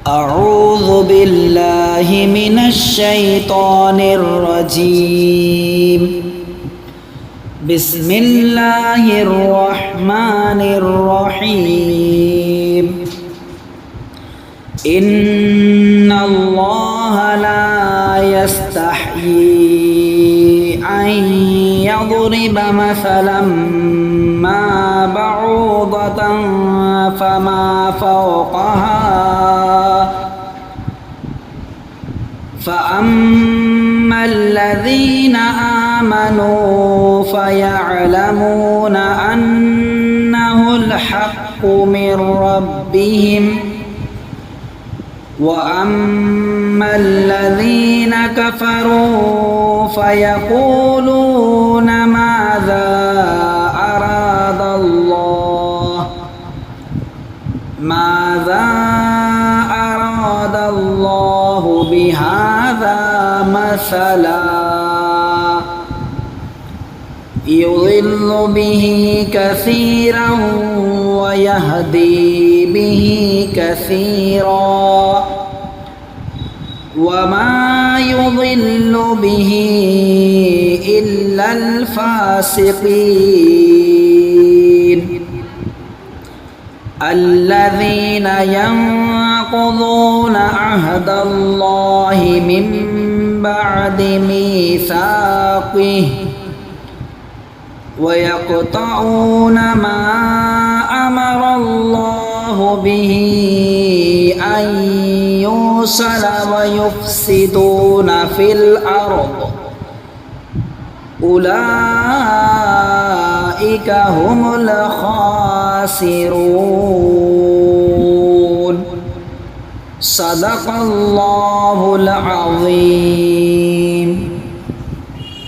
أعوذ بالله من الشيطان الرجيم. بسم الله الرحمن الرحيم. إن الله لا يستحيي أن يضرب مثلا ما بعوضة فما فوقها فأما الذين آمنوا فيعلمون أنه الحق من ربهم وأما الذين كفروا فيقولون ماذا أراد الله بهذا مثلا يضل به كثيرا ويهدي به كثيرا وما يضل به إلا الفاسقين الذين ينقضون عهد الله من بعد ميثاقه ويقطعون ما أمر الله به أن يوصل ويفسدون في الأرض أولئك هم الخاسرون. صدق الله العظيم.